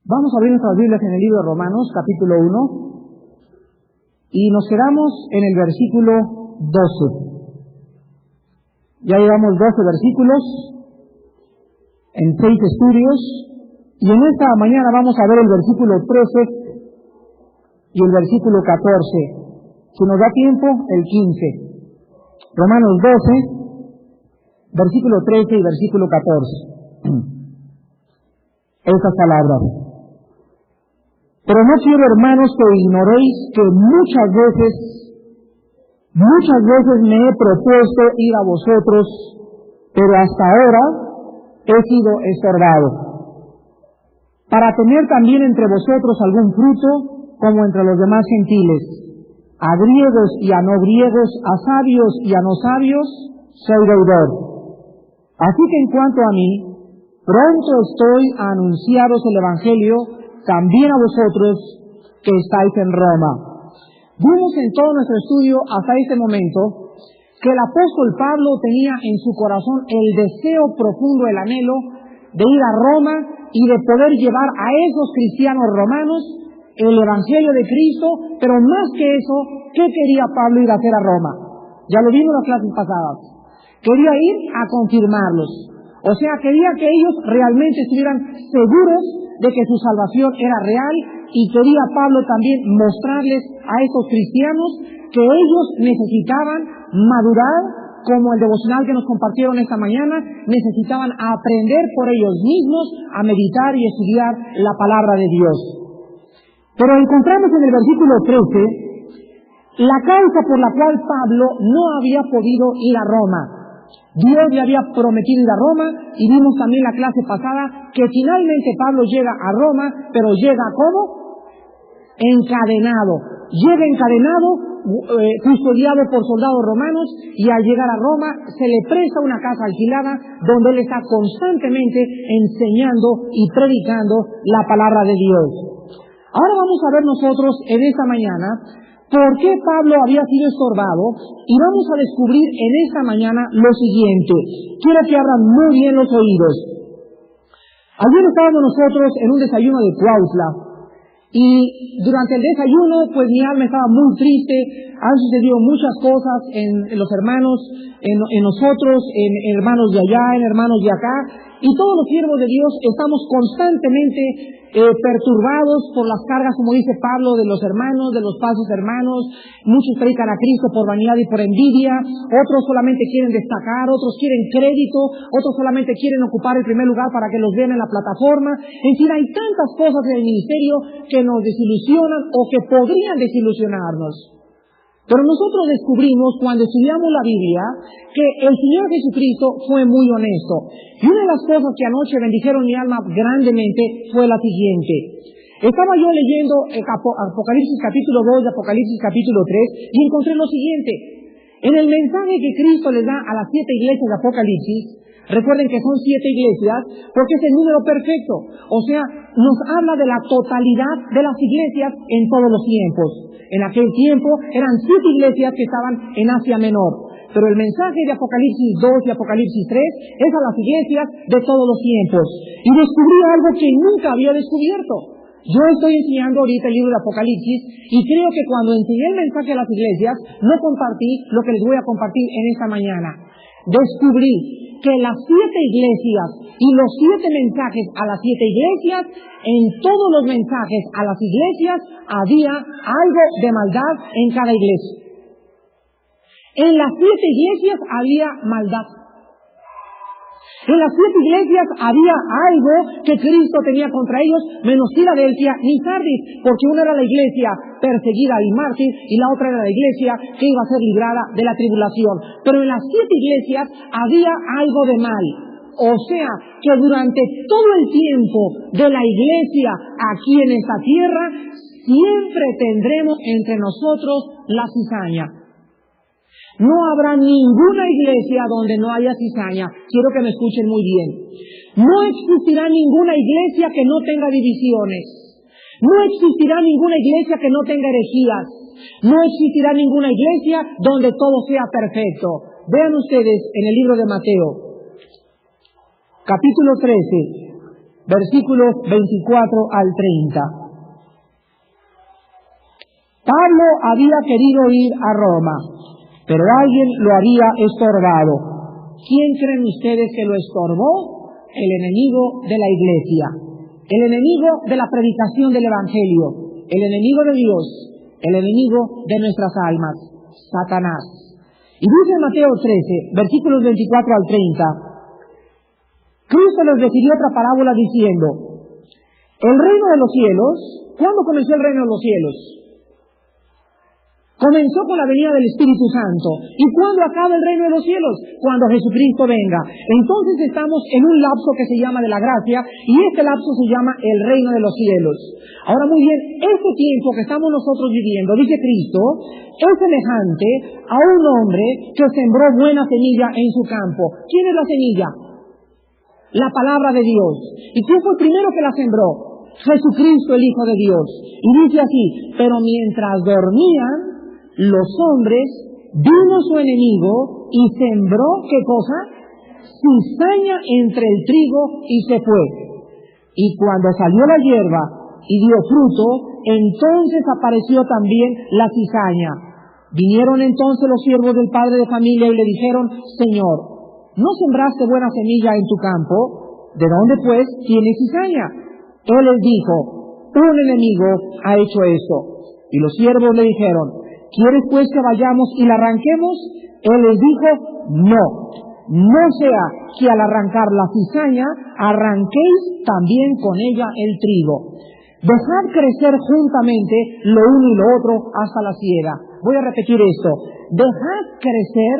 Vamos a abrir nuestras Biblias en el libro de Romanos, capítulo 1, y nos quedamos en el versículo 12. Ya llevamos 12 versículos en 6 estudios, y en esta mañana vamos a ver el versículo 13 y el versículo 14. Si nos da tiempo, el 15. Romanos 12, versículo 13 y versículo 14. Estas palabras. Pero no quiero, hermanos, que ignoréis que muchas veces me he propuesto ir a vosotros, pero hasta ahora he sido estorbado, para tener también entre vosotros algún fruto, como entre los demás gentiles, a griegos y a no griegos, a sabios y a no sabios, soy deudor. Así que en cuanto a mí, pronto estoy a anunciaros el Evangelio también a vosotros que estáis en Roma. Vimos en todo nuestro estudio hasta este momento que el apóstol Pablo tenía en su corazón el deseo profundo, el anhelo de ir a Roma y de poder llevar a esos cristianos romanos el Evangelio de Cristo, pero más que eso, ¿qué quería Pablo ir a hacer a Roma? Ya lo vimos en las clases pasadas. Quería ir a confirmarlos. O sea, quería que ellos realmente estuvieran seguros de que su salvación era real, y quería Pablo también mostrarles a estos cristianos que ellos necesitaban madurar, como el devocional que nos compartieron esta mañana, necesitaban aprender por ellos mismos a meditar y estudiar la palabra de Dios. Pero encontramos en el versículo 13 la causa por la cual Pablo no había podido ir a Roma. Dios le había prometido ir a Roma, y vimos también la clase pasada que finalmente Pablo llega a Roma, pero llega ¿cómo? Encadenado. Llega encadenado, custodiado por soldados romanos, y al llegar a Roma se le presta una casa alquilada donde él está constantemente enseñando y predicando la palabra de Dios. Ahora vamos a ver nosotros en esta mañana ¿por qué Pablo había sido estorbado? Y vamos a descubrir en esta mañana lo siguiente. Quiero que abran muy bien los oídos. Ayer estábamos nosotros en un desayuno de Cuautla, y durante el desayuno, pues mi alma estaba muy triste. Han sucedido muchas cosas en los hermanos, en nosotros, en hermanos de allá, en hermanos de acá, y todos los siervos de Dios estamos constantemente perturbados por las cargas, como dice Pablo, de los hermanos, de los falsos hermanos. Muchos predican a Cristo por vanidad y por envidia, otros solamente quieren destacar, otros quieren crédito, otros solamente quieren ocupar el primer lugar para que los vean en la plataforma. En fin, hay tantas cosas en el ministerio que nos desilusionan o que podrían desilusionarnos. Pero nosotros descubrimos cuando estudiamos la Biblia que el Señor Jesucristo fue muy honesto. Y una de las cosas que anoche bendijeron mi alma grandemente fue la siguiente. Estaba yo leyendo Apocalipsis capítulo 2 y Apocalipsis capítulo 3 y encontré lo siguiente. En el mensaje que Cristo les da a las 7 iglesias de Apocalipsis, recuerden que son 7 iglesias porque es el número perfecto. O sea, nos habla de la totalidad de las iglesias en todos los tiempos. En aquel tiempo eran 7 iglesias que estaban en Asia Menor. Pero el mensaje de Apocalipsis 2 y Apocalipsis 3 es a las iglesias de todos los tiempos. Y descubrí algo que nunca había descubierto. Yo estoy enseñando ahorita el libro de Apocalipsis, y creo que cuando enseñé el mensaje a las iglesias, no compartí lo que les voy a compartir en esta mañana. Descubrí que las 7 iglesias y los 7 mensajes a las 7 iglesias, en todos los mensajes a las iglesias había algo de maldad en cada iglesia. En las 7 iglesias había maldad. En las 7 iglesias había algo que Cristo tenía contra ellos, menos Filadelfia ni Sardis, porque una era la iglesia perseguida y mártir, y la otra era la iglesia que iba a ser librada de la tribulación. Pero en las 7 iglesias había algo de mal. O sea, que durante todo el tiempo de la iglesia aquí en esta tierra, siempre tendremos entre nosotros la cizaña. No habrá ninguna iglesia donde no haya cizaña. Quiero que me escuchen muy bien. No existirá ninguna iglesia que no tenga divisiones. No existirá ninguna iglesia que no tenga herejías. No existirá ninguna iglesia donde todo sea perfecto. Vean ustedes en el libro de Mateo, capítulo 13, versículos 24 al 30. Pablo había querido ir a Roma, pero alguien lo había estorbado. ¿Quién creen ustedes que lo estorbó? El enemigo de la iglesia, el enemigo de la predicación del evangelio, el enemigo de Dios, el enemigo de nuestras almas, Satanás. Y dice en Mateo 13, versículos 24 al 30, Cristo les refirió otra parábola diciendo: el reino de los cielos, ¿cuándo comenzó el reino de los cielos? Comenzó con la venida del Espíritu Santo. ¿Y cuándo acaba el reino de los cielos? Cuando Jesucristo venga. Entonces estamos en un lapso que se llama de la gracia, y este lapso se llama el reino de los cielos. Ahora muy bien, este tiempo que estamos nosotros viviendo, dice Cristo, es semejante a un hombre que sembró buena semilla en su campo. ¿Quién es la semilla? La palabra de Dios. ¿Y quién fue el primero que la sembró? Jesucristo, el Hijo de Dios. Y dice así: pero mientras dormían los hombres, vino su enemigo y sembró, ¿qué cosa? Cizaña entre el trigo y se fue. Y cuando salió la hierba y dio fruto, entonces apareció también la cizaña. Vinieron entonces los siervos del padre de familia y le dijeron: Señor, ¿no sembraste buena semilla en tu campo? ¿De dónde pues tiene cizaña? Él les dijo: un enemigo ha hecho esto. Y los siervos le dijeron: ¿quieres pues que vayamos y la arranquemos? Él les dijo: no sea que al arrancar la cizaña arranquéis también con ella el trigo. Dejad crecer juntamente lo uno y lo otro hasta la siega. Voy a repetir esto: dejad crecer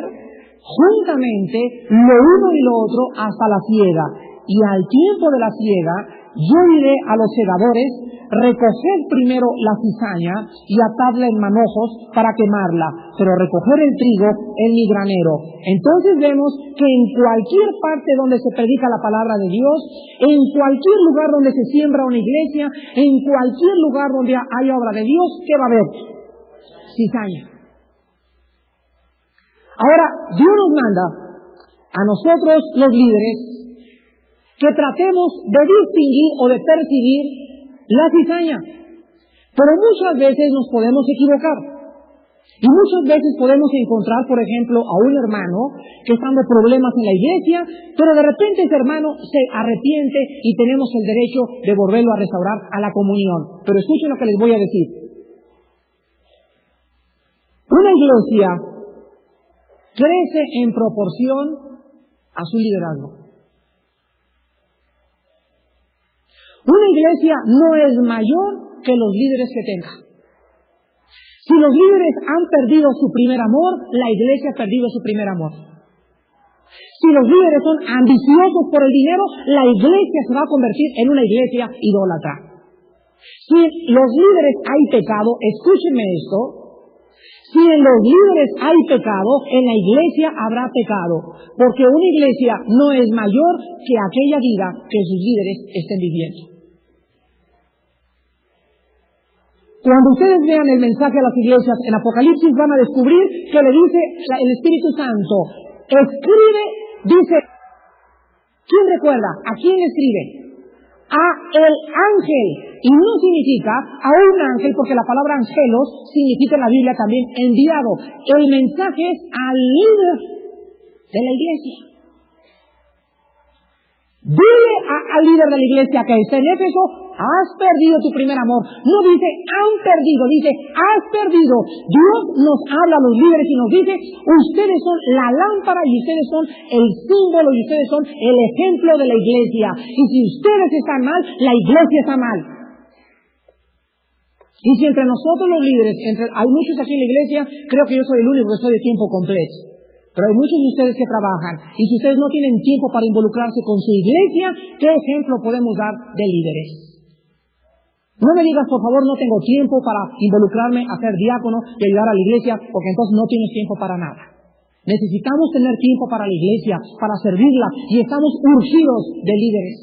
juntamente lo uno y lo otro hasta la siega. Y al tiempo de la siega yo diré a los segadores: recoged primero la cizaña y atadla en manojos para quemarla, pero recoger el trigo en mi granero. Entonces vemos que en cualquier parte donde se predica la palabra de Dios, en cualquier lugar donde se siembra una iglesia, en cualquier lugar donde haya obra de Dios, ¿qué va a haber? Cizaña. Ahora, Dios nos manda a nosotros los líderes que tratemos de distinguir o de percibir la cizaña. Pero muchas veces nos podemos equivocar. Y muchas veces podemos encontrar, por ejemplo, a un hermano que está dando problemas en la iglesia, pero de repente ese hermano se arrepiente y tenemos el derecho de volverlo a restaurar a la comunión. Pero escuchen lo que les voy a decir. Una iglesia crece en proporción a su liderazgo. Una iglesia no es mayor que los líderes que tenga. Si los líderes han perdido su primer amor, la iglesia ha perdido su primer amor. Si los líderes son ambiciosos por el dinero, la iglesia se va a convertir en una iglesia idólatra. Si los líderes hay pecado, escúchenme esto: si en los líderes hay pecado, en la iglesia habrá pecado, porque una iglesia no es mayor que aquella vida que sus líderes estén viviendo. Cuando ustedes vean el mensaje a las iglesias en Apocalipsis, van a descubrir que le dice el Espíritu Santo: escribe, dice, ¿quién recuerda? ¿A quién escribe? A el ángel. Y no significa a un ángel, porque la palabra angelos significa en la Biblia también enviado. El mensaje es al líder de la iglesia. Dile al líder de la iglesia que está en Éfeso: has perdido tu primer amor. No dice han perdido, dice has perdido. Dios nos habla a los líderes y nos dice: ustedes son la lámpara y ustedes son el símbolo y ustedes son el ejemplo de la iglesia. Y si ustedes están mal, la iglesia está mal. Y si entre nosotros los líderes, hay muchos aquí en la iglesia, creo que yo soy el único que estoy de tiempo completo. Pero hay muchos de ustedes que trabajan, y si ustedes no tienen tiempo para involucrarse con su iglesia, ¿qué ejemplo podemos dar de líderes? No me digas, por favor, no tengo tiempo para involucrarme, a ser diácono y ayudar a la iglesia, porque entonces no tienes tiempo para nada. Necesitamos tener tiempo para la iglesia, para servirla, y estamos urgidos de líderes.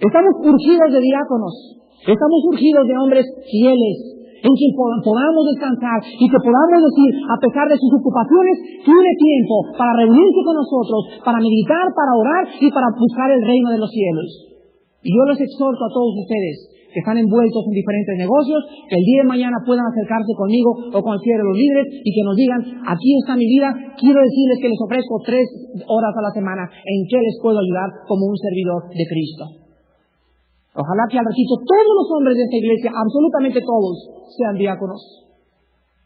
Estamos urgidos de diáconos, estamos urgidos de hombres fieles, en que podamos descansar y que podamos decir, a pesar de sus ocupaciones, tiene tiempo para reunirse con nosotros, para meditar, para orar y para buscar el reino de los cielos. Y yo los exhorto a todos ustedes que están envueltos en diferentes negocios, que el día de mañana puedan acercarse conmigo o con cualquiera de los líderes y que nos digan, aquí está mi vida, quiero decirles que les ofrezco 3 horas a la semana en que les puedo ayudar como un servidor de Cristo. Ojalá que al ratito todos los hombres de esta iglesia, absolutamente todos, sean diáconos.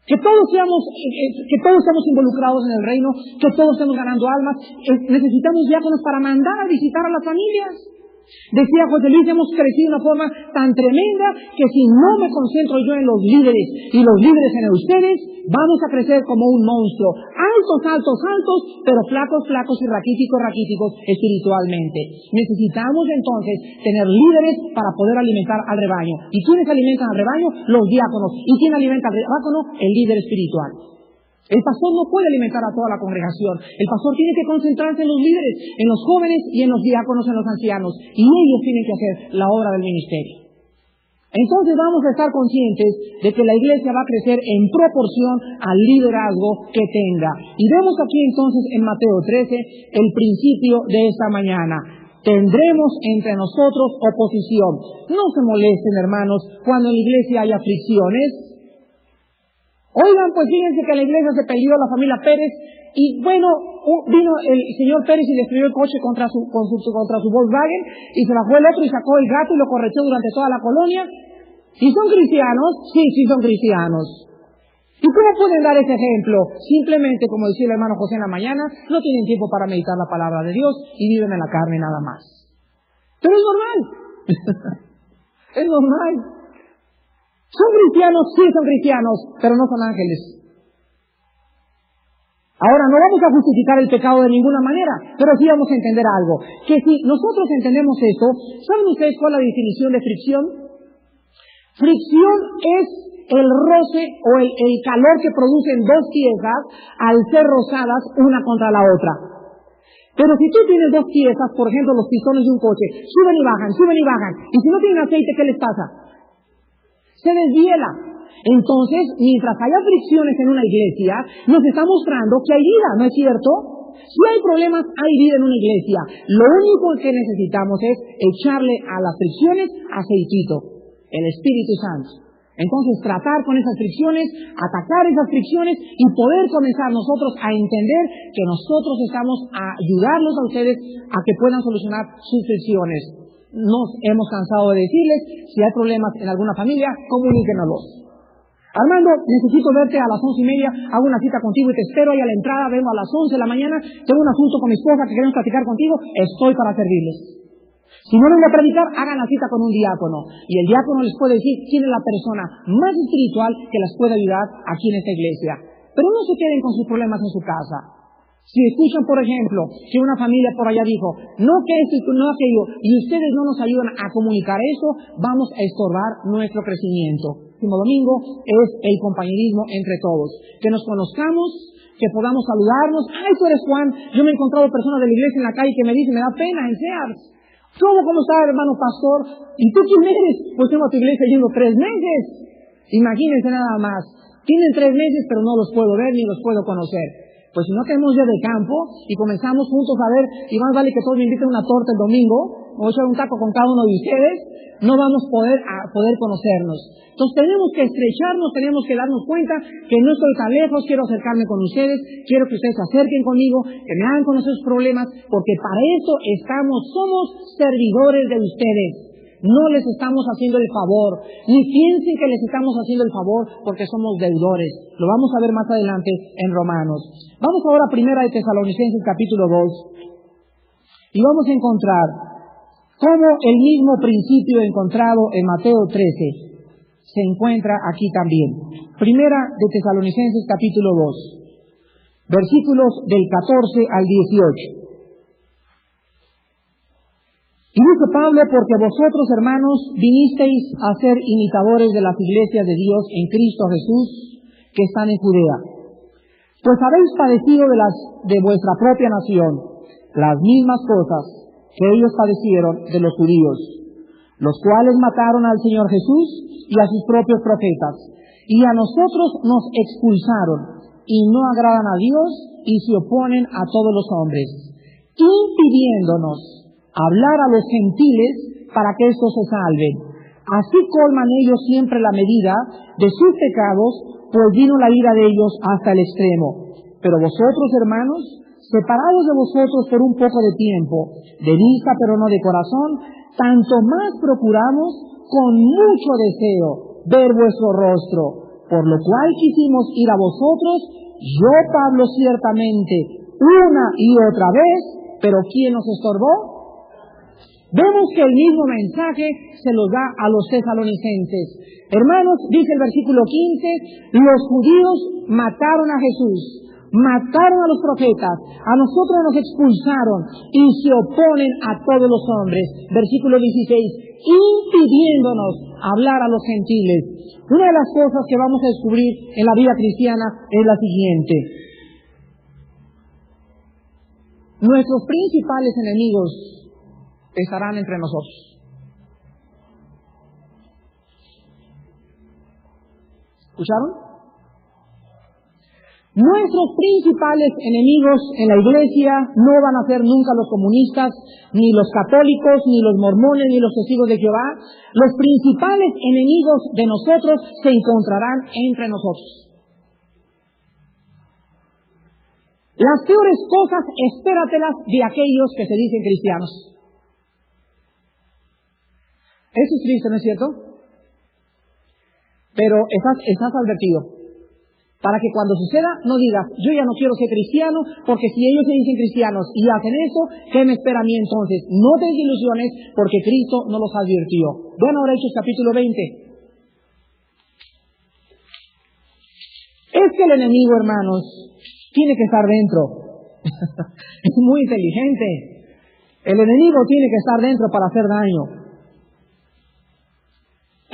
Que todos estemos involucrados en el reino, que todos estemos ganando almas. Necesitamos diáconos para mandar a visitar a las familias. Decía José Luis, hemos crecido de una forma tan tremenda que si no me concentro yo en los líderes y los líderes en ustedes, vamos a crecer como un monstruo. Altos, pero flacos y raquíticos espiritualmente. Necesitamos entonces tener líderes para poder alimentar al rebaño. ¿Y quiénes alimentan al rebaño? Los diáconos. ¿Y quién alimenta al rebaño? El líder espiritual. El pastor no puede alimentar a toda la congregación. El pastor tiene que concentrarse en los líderes, en los jóvenes y en los diáconos, en los ancianos. Y ellos tienen que hacer la obra del ministerio. Entonces vamos a estar conscientes de que la iglesia va a crecer en proporción al liderazgo que tenga. Y vemos aquí entonces en Mateo 13 el principio de esta mañana. Tendremos entre nosotros oposición. No se molesten, hermanos, cuando en la iglesia haya fricciones. Oigan, pues fíjense que en la iglesia se peleó la familia Pérez y bueno, vino el señor Pérez y destruyó el coche contra su Volkswagen y se bajó el otro y sacó el gato y lo correteó durante toda la colonia. ¿Y son cristianos? Sí, son cristianos. ¿Y cómo pueden dar ese ejemplo? Simplemente, como decía el hermano José en la mañana, no tienen tiempo para meditar la palabra de Dios y viven en la carne nada más. Pero es normal. Es normal. ¿Son cristianos? Sí, son cristianos, pero no son ángeles. Ahora, no vamos a justificar el pecado de ninguna manera, pero sí vamos a entender algo. Que si nosotros entendemos esto, ¿saben ustedes cuál es la definición de fricción? Fricción es el roce o el calor que producen dos piezas al ser rozadas una contra la otra. Pero si tú tienes dos piezas, por ejemplo, los pistones de un coche, suben y bajan, y si no tienen aceite, ¿qué les pasa? Se deshiela. Entonces, mientras haya fricciones en una iglesia, nos está mostrando que hay vida, ¿no es cierto? Si hay problemas, hay vida en una iglesia. Lo único que necesitamos es echarle a las fricciones aceitito, el Espíritu Santo. Entonces, tratar con esas fricciones, atacar esas fricciones y poder comenzar nosotros a entender que nosotros estamos a ayudarlos a ustedes a que puedan solucionar sus fricciones. Nos hemos cansado de decirles, si hay problemas en alguna familia, comuníquenoslos. Armando, necesito verte a las 11:30, hago una cita contigo y te espero ahí a la entrada, vengo a las 11 de la mañana, tengo un asunto con mi esposa que queremos platicar contigo, estoy para servirles. Si no vengo a predicar, hagan la cita con un diácono. Y el diácono les puede decir quién es la persona más espiritual que las puede ayudar aquí en esta iglesia. Pero no se queden con sus problemas en su casa. Si escuchan, por ejemplo, que una familia por allá dijo, no que esto y no aquello, y ustedes no nos ayudan a comunicar eso, vamos a estorbar nuestro crecimiento. El próximo domingo es el compañerismo entre todos. Que nos conozcamos, que podamos saludarnos. Ay, tú eres Juan. Yo me he encontrado personas de la iglesia en la calle que me dicen, me da pena en Sears. ¿Cómo está, hermano pastor? ¿Y tú quién eres? Pues tengo a tu iglesia yendo 3 meses. Imagínense nada más. Tienen 3 meses, pero no los puedo ver ni los puedo conocer. Pues si no tenemos día de campo y comenzamos juntos a ver, y más vale que todos me inviten una torta el domingo, o echar un taco con cada uno de ustedes, no vamos a poder conocernos. Entonces tenemos que estrecharnos, tenemos que darnos cuenta que no estoy tan lejos, quiero acercarme con ustedes, quiero que ustedes se acerquen conmigo, que me hagan conocer sus problemas, porque para eso somos servidores de ustedes. No les estamos haciendo el favor, ni piensen que les estamos haciendo el favor porque somos deudores. Lo vamos a ver más adelante en Romanos. Vamos ahora a 1 de Tesalonicenses capítulo 2 y vamos a encontrar cómo el mismo principio encontrado en Mateo 13 se encuentra aquí también. 1 de Tesalonicenses capítulo 2, versículos del 14 al 18. Y dice Pablo, porque vosotros, hermanos, vinisteis a ser imitadores de las iglesias de Dios en Cristo Jesús, que están en Judea. Pues habéis padecido de vuestra propia nación las mismas cosas que ellos padecieron de los judíos, los cuales mataron al Señor Jesús y a sus propios profetas, y a nosotros nos expulsaron, y no agradan a Dios, y se oponen a todos los hombres, impidiéndonos hablar a los gentiles para que éstos se salven. Así colman ellos siempre la medida de sus pecados, pues vino la ira de ellos hasta el extremo. Pero vosotros, hermanos, separados de vosotros por un poco de tiempo, de vista pero no de corazón, tanto más procuramos con mucho deseo ver vuestro rostro, por lo cual quisimos ir a vosotros, yo Pablo ciertamente, una y otra vez, pero ¿quién nos estorbó? Vemos que el mismo mensaje se los da a los tesalonicenses. Hermanos, dice el versículo 15, los judíos mataron a Jesús, mataron a los profetas, a nosotros nos expulsaron y se oponen a todos los hombres. Versículo 16, impidiéndonos hablar a los gentiles. Una de las cosas que vamos a descubrir en la vida cristiana es la siguiente. Nuestros principales enemigos estarán entre nosotros. ¿Escucharon? Nuestros principales enemigos en la iglesia no van a ser nunca los comunistas, ni los católicos, ni los mormones, ni los testigos de Jehová. Los principales enemigos de nosotros se encontrarán entre nosotros. Las peores cosas, espératelas de aquellos que se dicen cristianos. Eso es triste, ¿no es cierto? Pero estás advertido. Para que cuando suceda, no digas, yo ya no quiero ser cristiano, porque si ellos se dicen cristianos y hacen eso, ¿qué me espera a mí entonces? No te desilusiones, porque Cristo no los advirtió. Vean ahora Hechos capítulo 20. Es que el enemigo, hermanos, tiene que estar dentro. Es muy inteligente. El enemigo tiene que estar dentro para hacer daño.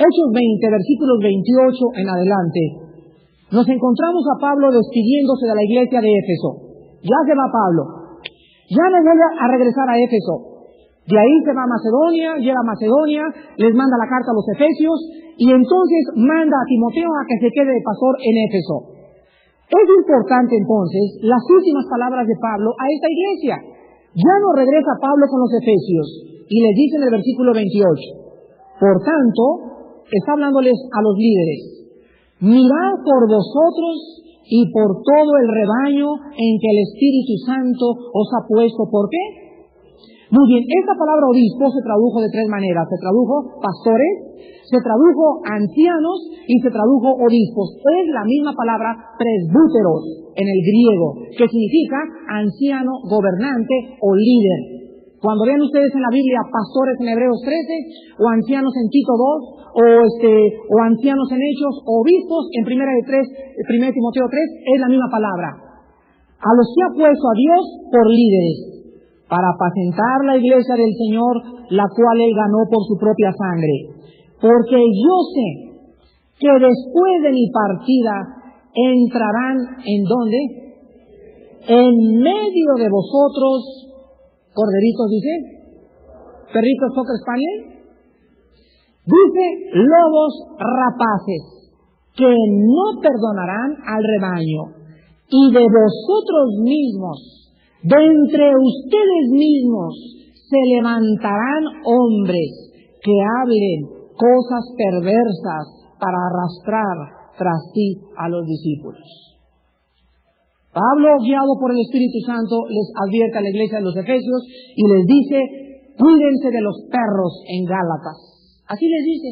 Hechos 20, versículos 28 en adelante. Nos encontramos a Pablo despidiéndose de la iglesia de Éfeso. Ya se va Pablo. Ya no vuelve a regresar a Éfeso. De ahí se va a Macedonia, llega a Macedonia, les manda la carta a los efesios y entonces manda a Timoteo a que se quede de pastor en Éfeso. Es importante entonces las últimas palabras de Pablo a esta iglesia. Ya no regresa Pablo con los efesios y les dice en el versículo 28. Por tanto, está hablándoles a los líderes. Mirad por vosotros y por todo el rebaño en que el Espíritu Santo os ha puesto. ¿Por qué? Muy bien, esta palabra obispo se tradujo de tres maneras. Se tradujo pastores, se tradujo ancianos y se tradujo obispos. Es la misma palabra presbúteros en el griego, que significa anciano, gobernante o líder. Cuando vean ustedes en la Biblia pastores en Hebreos 13, o ancianos en Tito 2, o ancianos en Hechos, o obispos en 1 Timoteo 3, es la misma palabra. A los que ha puesto a Dios por líderes, para apacentar la iglesia del Señor, la cual Él ganó por su propia sangre. Porque yo sé que después de mi partida entrarán, ¿en dónde? En medio de vosotros. Corderitos, dice. Perritos Cocker Spaniel. Dice, lobos rapaces, que no perdonarán al rebaño. Y de vosotros mismos, de entre ustedes mismos, se levantarán hombres que hablen cosas perversas para arrastrar tras sí a los discípulos. Pablo, guiado por el Espíritu Santo, les advierte a la iglesia de los Efesios y les dice, cuídense de los perros en Gálatas. Así les dice.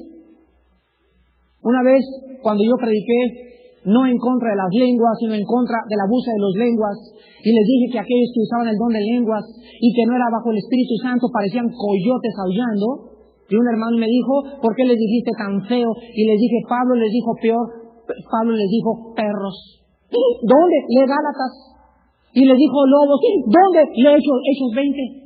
Una vez, cuando yo prediqué, no en contra de las lenguas, sino en contra del abuso de las lenguas, y les dije que aquellos que usaban el don de lenguas y que no era bajo el Espíritu Santo parecían coyotes aullando, y un hermano me dijo, ¿por qué les dijiste tan feo? Y les dije, Pablo les dijo peor, Pablo les dijo perros. ¿Dónde? Lee Gálatas. Y les dijo lobos. ¿Dónde? Lee Hechos 20.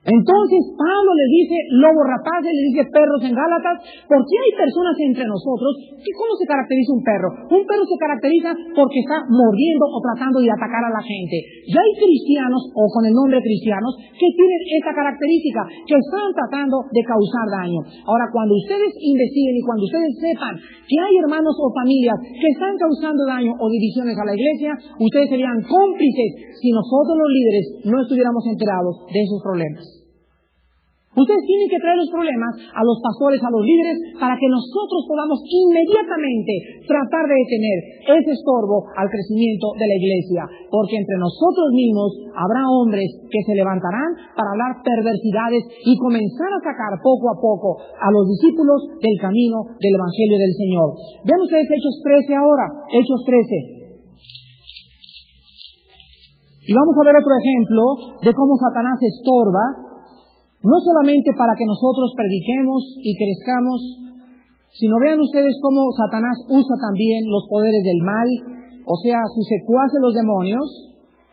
Entonces Pablo les dice lobos rapaces, les dice perros en Gálatas. ¿Por qué hay personas entre nosotros que cómo se caracteriza un perro? Un perro se caracteriza porque está mordiendo o tratando de atacar a la gente. Ya hay cristianos, o con el nombre cristianos, que tienen esta característica, que están tratando de causar daño. Ahora, cuando ustedes investiguen y cuando ustedes sepan que hay hermanos o familias que están causando daño o divisiones a la iglesia, ustedes serían cómplices si nosotros los líderes no estuviéramos enterados de esos problemas. Ustedes tienen que traer los problemas a los pastores, a los líderes, para que nosotros podamos inmediatamente tratar de detener ese estorbo al crecimiento de la iglesia. Porque entre nosotros mismos habrá hombres que se levantarán para hablar perversidades y comenzar a sacar poco a poco a los discípulos del camino del Evangelio del Señor. Vean ustedes Hechos 13 ahora, Hechos 13. Y vamos a ver otro ejemplo de cómo Satanás estorba, no solamente para que nosotros prediquemos y crezcamos, sino vean ustedes cómo Satanás usa también los poderes del mal, o sea, sus secuaces los demonios,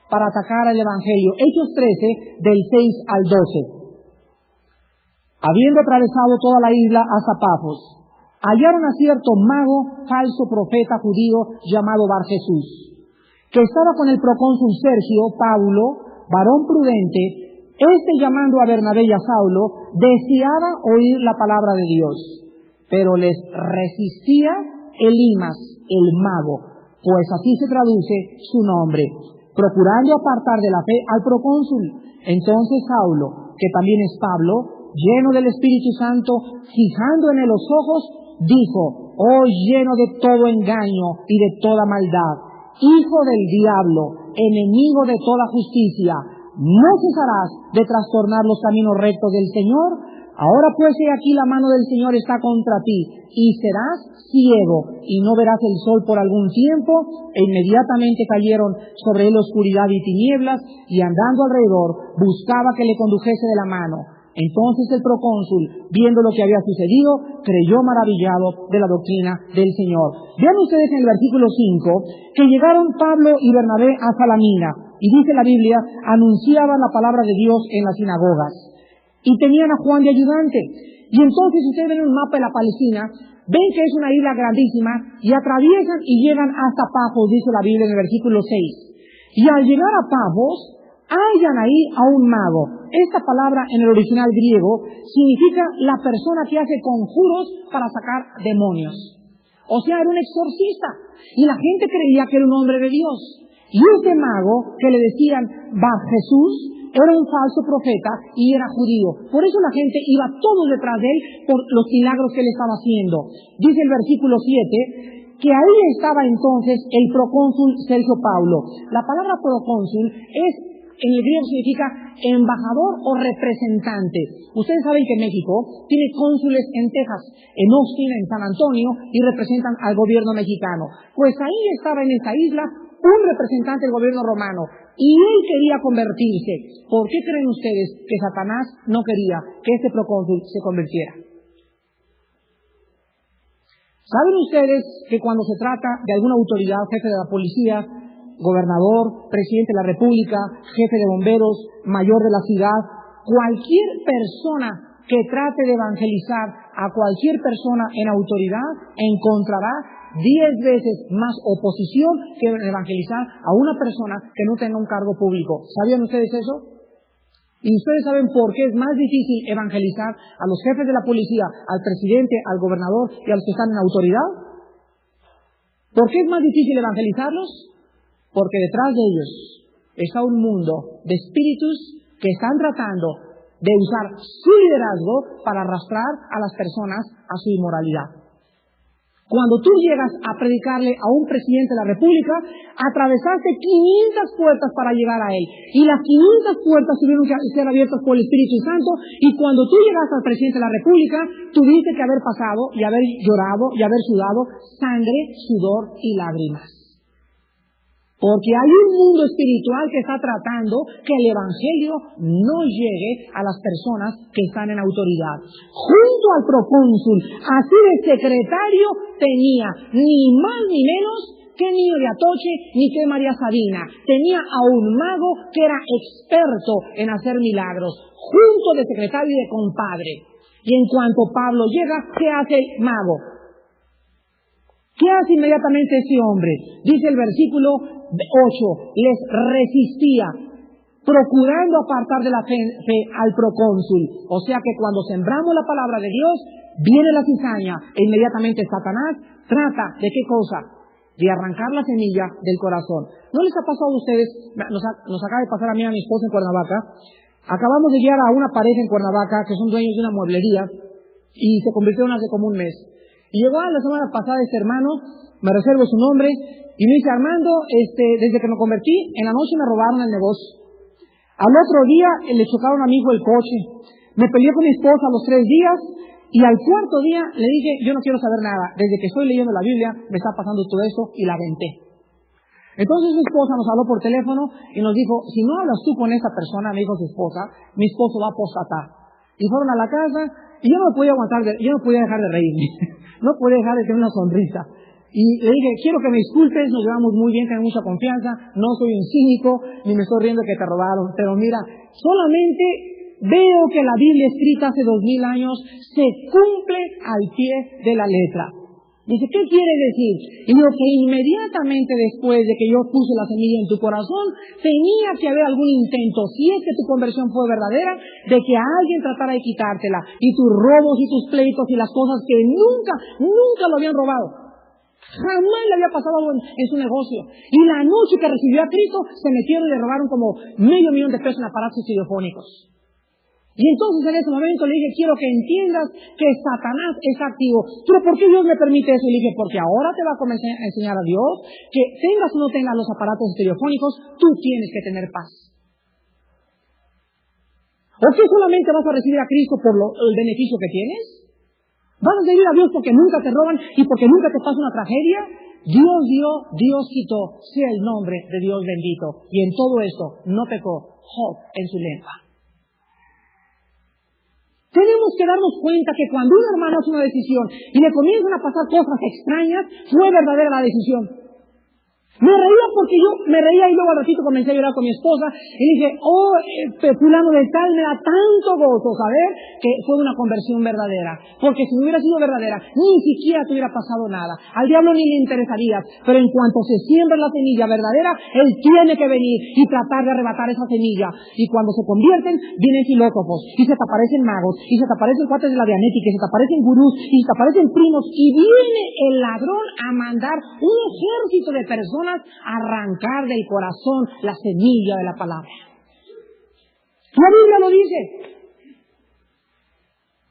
para atacar al Evangelio. Hechos 13, del 6 al 12. Habiendo atravesado toda la isla hasta Pafos, hallaron a cierto mago, falso profeta judío, llamado Bar Jesús, que estaba con el procónsul Sergio Paulo, varón prudente. Llamando a Bernabé y a Saulo, deseaba oír la palabra de Dios, pero les resistía Elimas, el mago, pues así se traduce su nombre, procurando apartar de la fe al procónsul. Entonces Saulo, que también es Pablo, lleno del Espíritu Santo, fijando en él los ojos, dijo: oh, lleno de todo engaño y de toda maldad, hijo del diablo, enemigo de toda justicia, ¿no cesarás de trastornar los caminos rectos del Señor? Ahora pues he aquí la mano del Señor está contra ti, y serás ciego, y no verás el sol por algún tiempo. E inmediatamente cayeron sobre él oscuridad y tinieblas, y andando alrededor, buscaba que le condujese de la mano. Entonces el procónsul, viendo lo que había sucedido, creyó maravillado de la doctrina del Señor. Vean ustedes en el versículo 5, que llegaron Pablo y Bernabé a Salamina, y dice la Biblia, anunciaban la palabra de Dios en las sinagogas, y tenían a Juan de ayudante. Y entonces ustedes ven un mapa de la Palestina, ven que es una isla grandísima, y atraviesan y llegan hasta Pafos, dice la Biblia en el versículo 6. Y al llegar a Pafos, hallan ahí a un mago. Esta palabra en el original griego significa la persona que hace conjuros para sacar demonios. O sea, era un exorcista, y la gente creía que era un hombre de Dios. Y este mago, que le decían Bar Jesús, era un falso profeta y era judío. Por eso la gente iba todos detrás de él por los milagros que él estaba haciendo. Dice el versículo 7, que ahí estaba entonces el procónsul Sergio Paulo. La palabra procónsul en el griego significa embajador o representante. Ustedes saben que México tiene cónsules en Texas, en Austin, en San Antonio, y representan al gobierno mexicano. Pues ahí estaba en esa isla un representante del gobierno romano, y él quería convertirse. ¿Por qué creen ustedes que Satanás no quería que este procónsul se convirtiera? ¿Saben ustedes que cuando se trata de alguna autoridad, jefe de la policía, gobernador, presidente de la república, jefe de bomberos, mayor de la ciudad, cualquier persona que trate de evangelizar a cualquier persona en autoridad encontrará 10 veces más oposición que evangelizar a una persona que no tenga un cargo público? ¿Sabían ustedes eso? ¿Y ustedes saben por qué es más difícil evangelizar a los jefes de la policía, al presidente, al gobernador y a los que están en autoridad? ¿Por qué es más difícil evangelizarlos? Porque detrás de ellos está un mundo de espíritus que están tratando de usar su liderazgo para arrastrar a las personas a su inmoralidad. Cuando tú llegas a predicarle a un presidente de la República, atravesaste 500 puertas para llegar a él. Y las 500 puertas tuvieron que ser abiertas por el Espíritu Santo. Y cuando tú llegaste al presidente de la República, tuviste que haber pasado y haber llorado y haber sudado sangre, sudor y lágrimas. Porque hay un mundo espiritual que está tratando que el Evangelio no llegue a las personas que están en autoridad. Junto al procónsul, así de secretario, tenía ni más ni menos que Niño de Atoche ni que María Sabina. Tenía a un mago que era experto en hacer milagros, junto de secretario y de compadre. Y en cuanto Pablo llega, ¿qué hace el mago? ¿Qué hace inmediatamente ese hombre? Dice el versículo 8, les resistía, procurando apartar de la fe al procónsul. O sea que cuando sembramos la palabra de Dios, viene la cizaña, e inmediatamente Satanás trata ¿de qué cosa? De arrancar la semilla del corazón. ¿No les ha pasado a ustedes? Nos acaba de pasar a mí y a mi esposa en Cuernavaca. Acabamos de llegar a una pareja en Cuernavaca que son dueños de una mueblería y se convirtieron hace como un mes. Y llegó la semana pasada este hermano, me reservo su nombre, y me dice: Armando, desde que me convertí, en la noche me robaron el negocio. Al otro día le chocaron a mi hijo el coche. Me peleé con mi esposa a los 3 días y al 4º día le dije: yo no quiero saber nada. Desde que estoy leyendo la Biblia me está pasando todo esto, y la aventé. Entonces su esposa nos habló por teléfono y nos dijo: si no hablas tú con esta persona, me dijo su esposa, mi esposo va a apostatar. Y fueron a la casa y yo no podía aguantar, yo no podía dejar de reírme. No podía dejar de tener una sonrisa. Y le dije: quiero que me disculpes, nos llevamos muy bien, tengo mucha confianza, no soy un cínico, ni me estoy riendo que te robaron, pero mira, solamente veo que la Biblia escrita hace 2000 años se cumple al pie de la letra. Dice: ¿qué quiere decir? Y digo que inmediatamente después de que yo puse la semilla en tu corazón, tenía que haber algún intento, si es que tu conversión fue verdadera, de que alguien tratara de quitártela, y tus robos y tus pleitos y las cosas que nunca lo habían robado. Jamás le había pasado algo en su negocio. Y la noche que recibió a Cristo, se metieron y le robaron como $500,000 en aparatos estereofónicos. Y entonces en ese momento le dije: quiero que entiendas que Satanás es activo. ¿Pero por qué Dios me permite eso? Y le dije: porque ahora te va a comenzar a enseñar a Dios que tengas o no tengas los aparatos estereofónicos, tú tienes que tener paz. ¿O que solamente vas a recibir a Cristo por el beneficio que tienes? ¿Vas a servir a Dios porque nunca te roban y porque nunca te pasa una tragedia? Dios dio, Dios quitó, sea el nombre de Dios bendito. Y en todo esto no pecó Job en su lengua. Tenemos que darnos cuenta que cuando un hermano hace una decisión y le comienzan a pasar cosas extrañas, fue verdadera la decisión. Me reía porque yo me reía y luego al ratito comencé a llorar con mi esposa y dije: fulano de tal, me da tanto gozo saber que fue una conversión verdadera, porque si no hubiera sido verdadera ni siquiera te hubiera pasado nada, al diablo ni le interesaría. Pero en cuanto se siembra la semilla verdadera, él tiene que venir y tratar de arrebatar esa semilla, y cuando se convierten vienen filósofos y se te aparecen magos y se te aparecen cuates de la dianética y se te aparecen gurús y se te aparecen primos, y viene el ladrón a mandar un ejército de personas a arrancar del corazón la semilla de la palabra. La Biblia lo dice.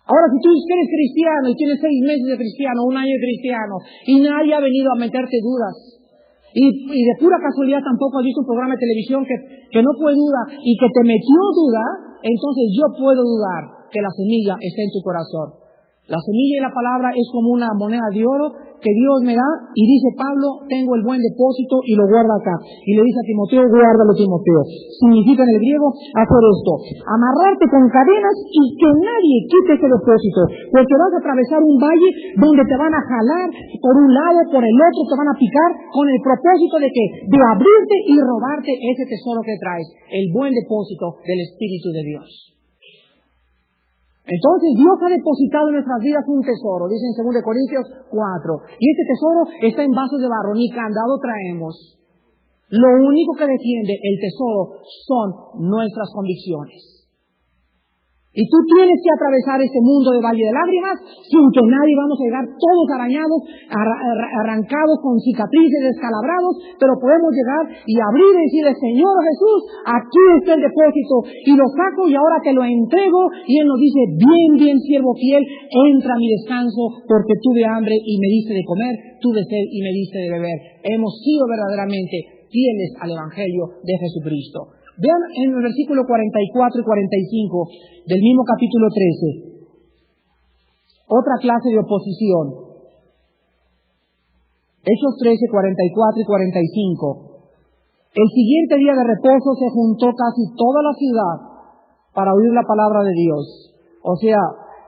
Ahora, si tú eres cristiano y tienes 6 meses de cristiano, 1 año de cristiano, y nadie ha venido a meterte dudas, y de pura casualidad tampoco has visto un programa de televisión que no fue duda y que te metió duda, entonces yo puedo dudar que la semilla está en tu corazón. La semilla y la palabra es como una moneda de oro que Dios me da, y dice Pablo: tengo el buen depósito, y lo guarda acá. Y le dice a Timoteo: guárdalo, Timoteo. Significa en el griego hacer esto: amarrarte con cadenas y que nadie quite ese depósito, porque vas a atravesar un valle donde te van a jalar por un lado, por el otro, te van a picar con el propósito de abrirte y robarte ese tesoro que traes, el buen depósito del Espíritu de Dios. Entonces Dios ha depositado en nuestras vidas un tesoro, dice en 2 Corintios 4, y este tesoro está en vasos de barro, ni candado traemos. Lo único que defiende el tesoro son nuestras convicciones. Y tú tienes que atravesar este mundo de valle de lágrimas sin que nadie, vamos a llegar todos arañados, arrancados, con cicatrices, descalabrados, pero podemos llegar y abrir y decirle: Señor Jesús, aquí está el depósito, y lo saco y ahora te lo entrego. Y Él nos dice: bien, bien, siervo fiel, entra a mi descanso, porque tuve hambre y me diste de comer, tuve sed y me diste de beber. Hemos sido verdaderamente fieles al Evangelio de Jesucristo. Vean en el versículo 44 y 45 del mismo capítulo 13. Otra clase de oposición. Hechos 13, 44 y 45. El siguiente día de reposo se juntó casi toda la ciudad para oír la palabra de Dios. O sea,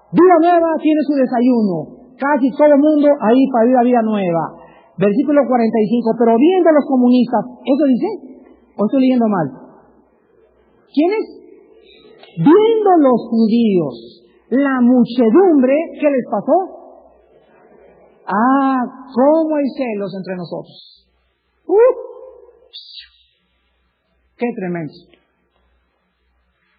vida nueva tiene su desayuno. Casi todo el mundo ahí para ir a vida nueva. Versículo 45. Pero viendo a los comunistas, ¿eso dice? ¿O estoy leyendo mal? ¿Quiénes? Viendo los judíos la muchedumbre, ¿qué les pasó? ¿Cómo hay celos entre nosotros? ¡Qué tremendo!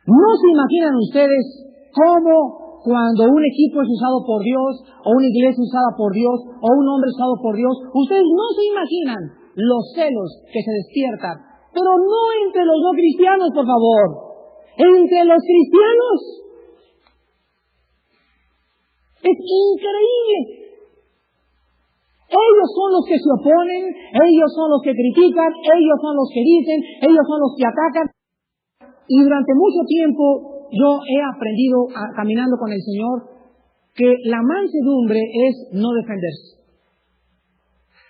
¿No se imaginan ustedes cómo cuando un equipo es usado por Dios, o una iglesia usada por Dios, o un hombre usado por Dios, ustedes no se imaginan los celos que se despiertan? Pero no entre los no cristianos, por favor. entre los cristianos. Es increíble. Ellos son los que se oponen, ellos son los que critican, ellos son los que dicen, ellos son los que atacan. Y durante mucho tiempo yo he aprendido, caminando con el Señor, que la mansedumbre es no defenderse.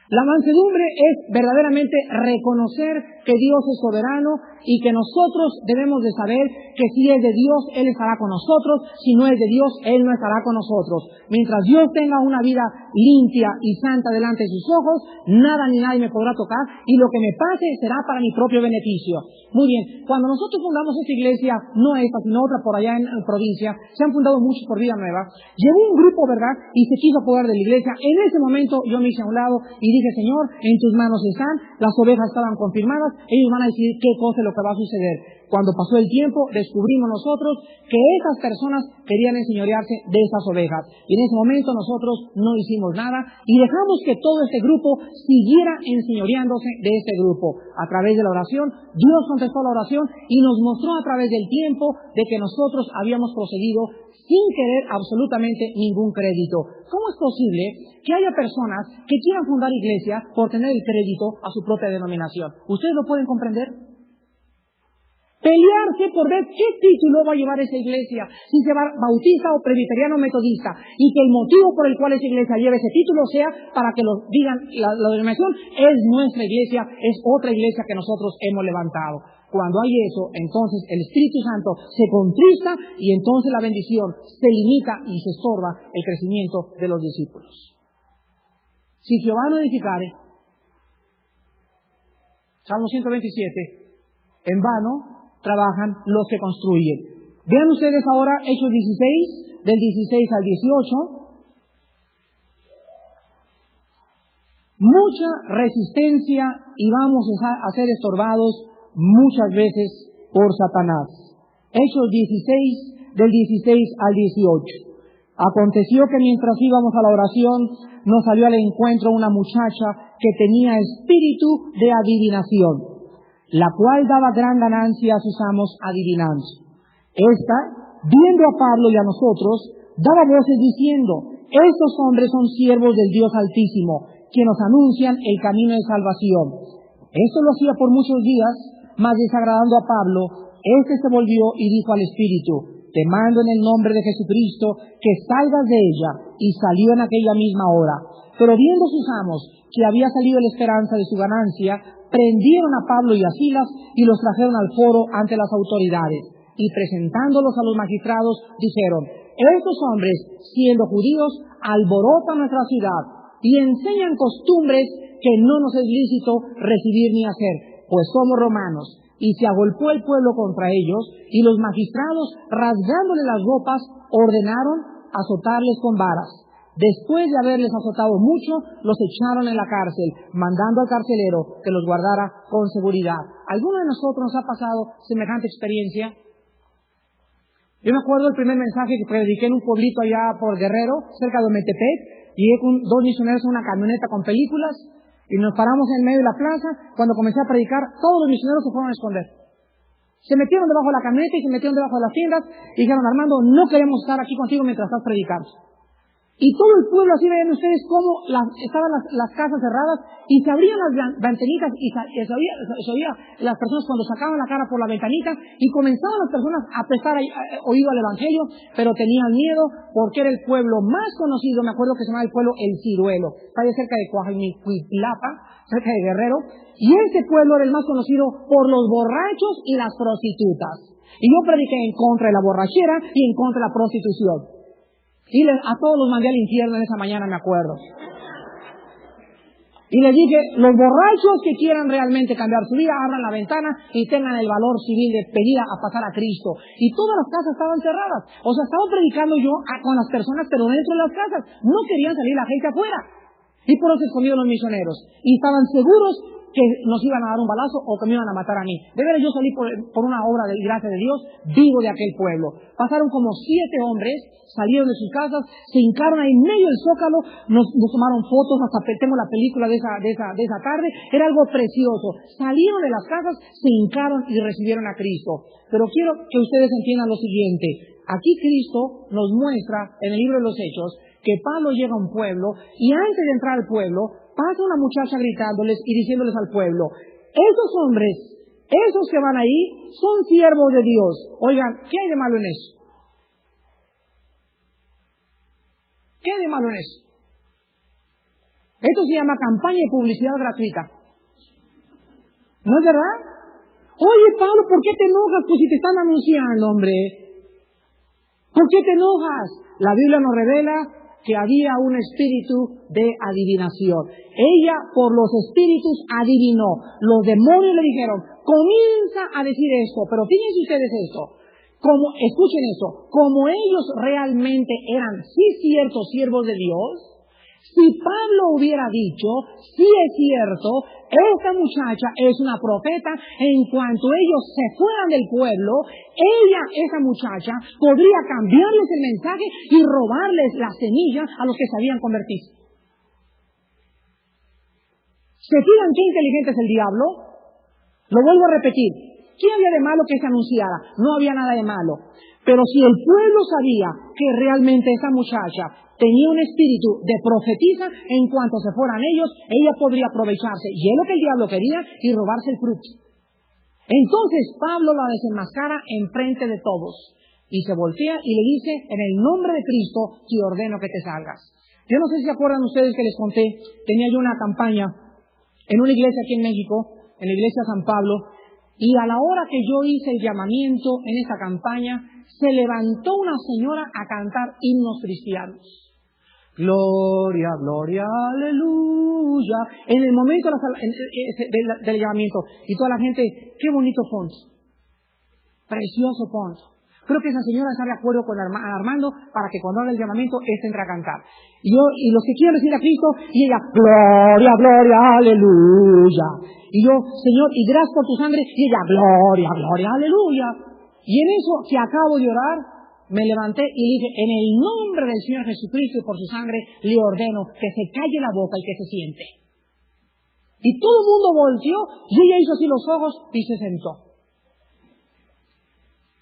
La mansedumbre es verdaderamente reconocer que Dios es soberano y que nosotros debemos de saber que si es de Dios, Él estará con nosotros. Si no es de Dios, Él no estará con nosotros. Mientras Dios tenga una vida limpia y santa delante de sus ojos, nada ni nadie me podrá tocar y lo que me pase será para mi propio beneficio. Muy bien, cuando nosotros fundamos esta iglesia, no esta, sino otra por allá en provincia, se han fundado muchos por Vida Nueva, llegó un grupo, ¿verdad?, y se quiso apoderar de la iglesia. En ese momento yo me hice a un lado y dije, Señor, en tus manos están, las ovejas estaban confirmadas, ellos van a decidir qué cosa es lo que va a suceder. Cuando pasó el tiempo, descubrimos nosotros que esas personas querían enseñorearse de esas ovejas. Y en ese momento nosotros no hicimos nada y dejamos que todo este grupo siguiera enseñoreándose de este grupo. A través de la oración, Dios contestó la oración y nos mostró a través del tiempo de que nosotros habíamos procedido sin querer absolutamente ningún crédito. ¿Cómo es posible que haya personas que quieran fundar iglesias por tener el crédito a su propia denominación? ¿Ustedes lo pueden comprender? Pelearse por ver qué título va a llevar esa iglesia, si se va bautista o presbiteriano o metodista, y que el motivo por el cual esa iglesia lleve ese título sea para que lo digan la denominación, es nuestra iglesia, es otra iglesia que nosotros hemos levantado. Cuando hay eso, entonces el Espíritu Santo se contrista y entonces la bendición se limita y se estorba el crecimiento de los discípulos. Si Jehová no edificare, Salmo 127, en vano trabajan los que construyen. Vean ustedes ahora Hechos 16, del 16 al 18. Mucha resistencia y vamos a ser estorbados muchas veces por Satanás. Hechos 16, del 16 al 18. Aconteció que mientras íbamos a la oración, nos salió al encuentro una muchacha que tenía espíritu de adivinación, la cual daba gran ganancia a sus amos adivinando. Esta, viendo a Pablo y a nosotros, daba voces diciendo, estos hombres son siervos del Dios Altísimo, que nos anuncian el camino de salvación. Esto lo hacía por muchos días, mas desagradando a Pablo, este se volvió y dijo al espíritu, te mando en el nombre de Jesucristo, que salgas de ella, y salió en aquella misma hora. Pero viendo sus amos que había salido la esperanza de su ganancia, prendieron a Pablo y a Silas y los trajeron al foro ante las autoridades. Y presentándolos a los magistrados, dijeron, estos hombres, siendo judíos, alborotan nuestra ciudad y enseñan costumbres que no nos es lícito recibir ni hacer, pues somos romanos. Y se agolpó el pueblo contra ellos, y los magistrados, rasgándole las ropas, ordenaron azotarles con varas. Después de haberles azotado mucho, los echaron en la cárcel, mandando al carcelero que los guardara con seguridad. ¿Alguno de nosotros nos ha pasado semejante experiencia? Yo me acuerdo del primer mensaje que prediqué en un pueblito allá por Guerrero, cerca de Ometepec. Llegué con 2 misioneros en una camioneta con películas y nos paramos en medio de la plaza. Cuando comencé a predicar, todos los misioneros se fueron a esconder. Se metieron debajo de la camioneta y se metieron debajo de las tiendas y dijeron, Armando, no queremos estar aquí contigo mientras estás predicando. Y todo el pueblo, así vean ustedes cómo estaban las casas cerradas y se abrían las ventanitas y se oía las personas cuando sacaban la cara por la ventanita y comenzaban las personas a prestar oído al evangelio, pero tenían miedo porque era el pueblo más conocido, me acuerdo que se llamaba el pueblo El Ciruelo, está ahí cerca de Coajimalpa, cerca de Guerrero, y ese pueblo era el más conocido por los borrachos y las prostitutas. Y yo prediqué en contra de la borrachera y en contra de la prostitución. Y a todos los mandé al infierno en esa mañana, me acuerdo. Y les dije, los borrachos que quieran realmente cambiar su vida, abran la ventana y tengan el valor civil de pedir a pasar a Cristo. Y todas las casas estaban cerradas. O sea, estaba predicando yo con las personas, pero dentro de las casas. No querían salir la gente afuera. Y por eso se escondieron los misioneros. Y estaban seguros que nos iban a dar un balazo o que me iban a matar a mí. De veras, yo salí por una obra de gracia de Dios, vivo de aquel pueblo. Pasaron como 7 hombres, salieron de sus casas, se hincaron ahí en medio del zócalo, nos tomaron fotos, hasta tengo la película de esa tarde, era algo precioso. Salieron de las casas, se hincaron y recibieron a Cristo. Pero quiero que ustedes entiendan lo siguiente. Aquí Cristo nos muestra en el libro de los Hechos que Pablo llega a un pueblo y antes de entrar al pueblo pasa una muchacha gritándoles y diciéndoles al pueblo: esos hombres, esos que van ahí, son siervos de Dios. Oigan, ¿qué hay de malo en eso? ¿Qué hay de malo en eso? Esto se llama campaña de publicidad gratuita. ¿No es verdad? Oye, Pablo, ¿por qué te enojas? Pues si te están anunciando, hombre. ¿Por qué te enojas? La Biblia nos revela que había un espíritu de adivinación. Ella por los espíritus adivinó. Los demonios le dijeron: comienza a decir esto. Pero fíjense ustedes esto. Escuchen esto. Como ellos realmente eran sí ciertos siervos de Dios, si Pablo hubiera dicho: sí es cierto, esta muchacha es una profeta, en cuanto ellos se fueran del pueblo, esa muchacha, podría cambiarles el mensaje y robarles la semilla a los que se habían convertido. ¿Se fijan qué inteligente es el diablo? Lo vuelvo a repetir. ¿Qué había de malo que se anunciara? No había nada de malo. Pero si el pueblo sabía que realmente esa muchacha tenía un espíritu de profetisa, en cuanto se fueran ellos, ella podría aprovecharse. Y es lo que el diablo quería, y robarse el fruto. Entonces Pablo la desenmascara enfrente de todos. Y se voltea y le dice: en el nombre de Cristo te ordeno que te salgas. Yo no sé si se acuerdan ustedes que les conté, tenía yo una campaña en una iglesia aquí en México, en la iglesia San Pablo, y a la hora que yo hice el llamamiento en esa campaña, se levantó una señora a cantar himnos cristianos. Gloria, gloria, aleluya. En el momento del llamamiento. Y toda la gente: qué bonito font. Precioso font. Creo que esa señora está de acuerdo con Armando para que cuando haga el llamamiento, entre a cantar. Y los que quieren decir a Cristo, y ella: gloria, gloria, aleluya. Y yo: Señor, y gracias por tu sangre. Y ella: gloria, gloria, aleluya. Y en eso que acabo de orar, me levanté y le dije: en el nombre del Señor Jesucristo y por su sangre, le ordeno que se calle la boca y que se siente. Y todo el mundo volteó y ella hizo así los ojos y se sentó.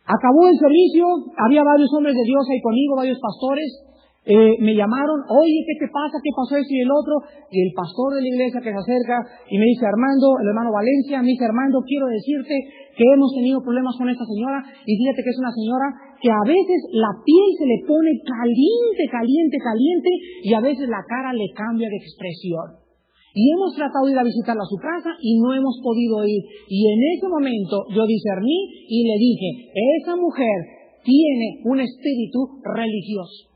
Acabó el servicio, había varios hombres de Dios ahí conmigo, varios pastores. Me llamaron: oye, ¿qué te pasa? ¿Qué pasó esto y el otro? Y el pastor de la iglesia que se acerca y me dice: Armando, el hermano Valencia, me dice: Armando, quiero decirte que hemos tenido problemas con esta señora, y fíjate que es una señora que a veces la piel se le pone caliente, caliente, caliente, y a veces la cara le cambia de expresión. Y hemos tratado de ir a visitarla a su casa y no hemos podido ir. Y en ese momento yo discerní y le dije: esa mujer tiene un espíritu religioso.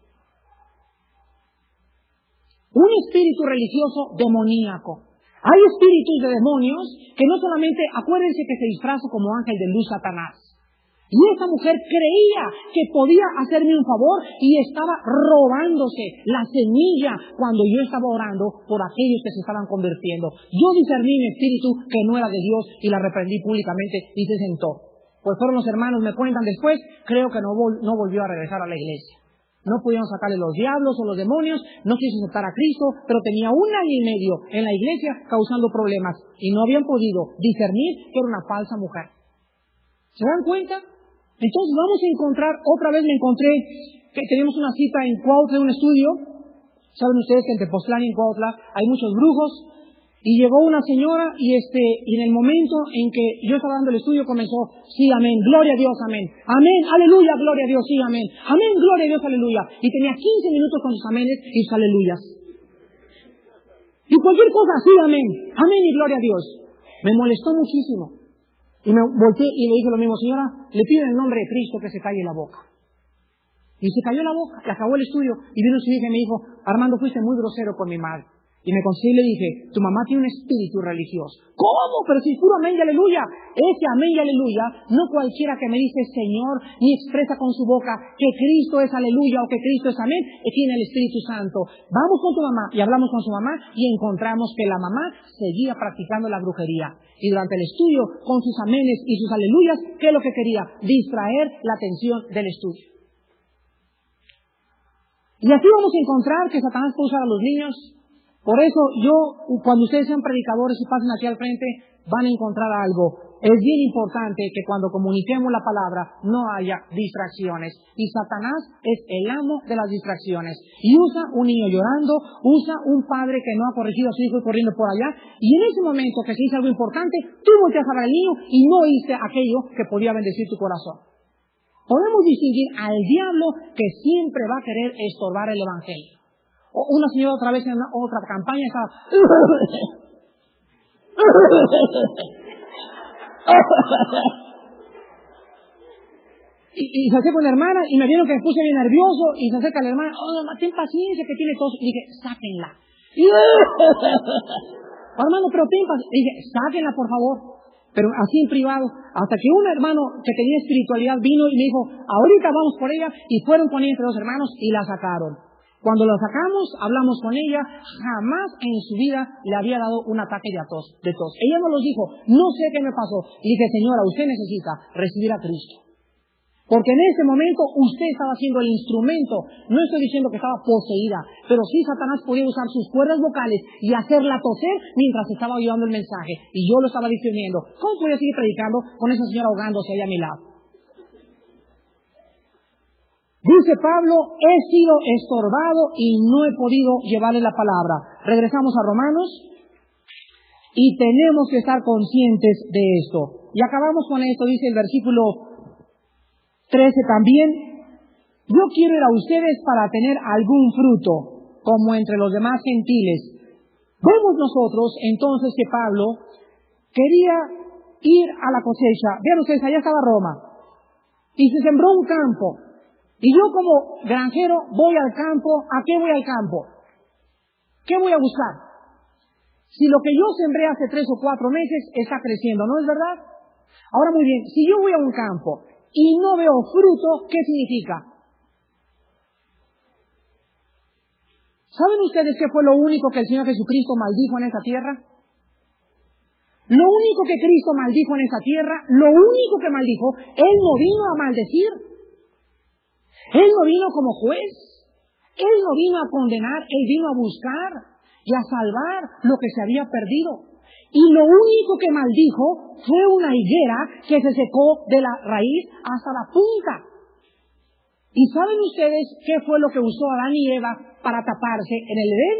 Un espíritu religioso demoníaco. Hay espíritus de demonios que no solamente, acuérdense que se disfraza como ángel de luz Satanás. Y esa mujer creía que podía hacerme un favor y estaba robándose la semilla cuando yo estaba orando por aquellos que se estaban convirtiendo. Yo discerní mi espíritu que no era de Dios y la reprendí públicamente y se sentó. Pues fueron los hermanos, me cuentan después, creo que no volvió a regresar a la iglesia. No pudieron sacarle los diablos o los demonios, no quiso aceptar a Cristo, pero tenía 1 año y medio en la iglesia causando problemas y no habían podido discernir que era una falsa mujer. ¿Se dan cuenta? Entonces vamos a encontrar, otra vez me encontré que tenemos una cita en Cuautla, un estudio. Saben ustedes que en Tepoztlán y en Cuautla hay muchos brujos. Y llegó una señora y en el momento en que yo estaba dando el estudio comenzó: sí, amén, gloria a Dios, amén, amén, aleluya, gloria a Dios, sí, amén, amén, gloria a Dios, aleluya. Y tenía 15 minutos con sus aménes y sus aleluyas. Y cualquier cosa: sí, amén, amén y gloria a Dios. Me molestó muchísimo. Y me volteé y le dije lo mismo: señora, le pido en el nombre de Cristo que se calle la boca. Y se cayó la boca, y acabó el estudio, y vino su hija y me dijo: Armando, fuiste muy grosero con mi madre. Y me conseguí y le dije, tu mamá tiene un espíritu religioso. ¿Cómo? Pero si es puro amén y aleluya. Ese amén y aleluya, no cualquiera que me dice Señor, ni expresa con su boca que Cristo es aleluya o que Cristo es amén, tiene el Espíritu Santo. Vamos con tu mamá y hablamos con su mamá y encontramos que la mamá seguía practicando la brujería. Y durante el estudio, con sus amenes y sus aleluyas, ¿qué es lo que quería? Distraer la atención del estudio. Y así vamos a encontrar que Satanás puede usar a los niños. Por eso cuando ustedes sean predicadores y pasen aquí al frente, van a encontrar algo. Es bien importante que cuando comuniquemos la palabra no haya distracciones. Y Satanás es el amo de las distracciones. Y usa un niño llorando, usa un padre que no ha corregido a su hijo y corriendo por allá. Y en ese momento que se dice algo importante, tú volteas a ver al niño y no oíste aquello que podía bendecir tu corazón. Podemos distinguir al diablo que siempre va a querer estorbar el evangelio. Una señora otra vez en otra campaña estaba y se acerca una hermana y me vieron que me puse bien nervioso y se acerca la hermana, mamá, ten paciencia que tiene tos. Y dije, sáquenla. Hermano, pero ten paciencia. Y dije, sáquenla por favor. Pero así en privado, hasta que un hermano que tenía espiritualidad vino y me dijo, ahorita vamos por ella, y fueron con ella entre dos hermanos y la sacaron. Cuando la sacamos, hablamos con ella, jamás en su vida le había dado un ataque de tos. Ella nos lo dijo, no sé qué me pasó. Y dije, señora, usted necesita recibir a Cristo. Porque en ese momento usted estaba siendo el instrumento. No estoy diciendo que estaba poseída, pero sí Satanás podía usar sus cuerdas vocales y hacerla toser mientras estaba llevando el mensaje. Y yo lo estaba discerniendo. ¿Cómo podía seguir predicando con esa señora ahogándose ahí a mi lado? Dice Pablo, he sido estorbado y no he podido llevarle la palabra. Regresamos a Romanos y tenemos que estar conscientes de esto. Y acabamos con esto, dice el versículo 13 también. Yo quiero ir a ustedes para tener algún fruto, como entre los demás gentiles. Vemos nosotros entonces que Pablo quería ir a la cosecha. Vean ustedes, allá estaba Roma y se sembró un campo. Y yo como granjero voy al campo. ¿A qué voy al campo? ¿Qué voy a buscar? Si lo que yo sembré hace 3 o 4 meses está creciendo, ¿no es verdad? Ahora muy bien, si yo voy a un campo y no veo fruto, ¿qué significa? ¿Saben ustedes qué fue lo único que el Señor Jesucristo maldijo en esta tierra? Lo único que Cristo maldijo en esta tierra, lo único que maldijo, Él no vino a maldecir. Él no vino como juez, Él no vino a condenar, Él vino a buscar y a salvar lo que se había perdido. Y lo único que maldijo fue una higuera que se secó de la raíz hasta la punta. ¿Y saben ustedes qué fue lo que usó Adán y Eva para taparse en el Edén?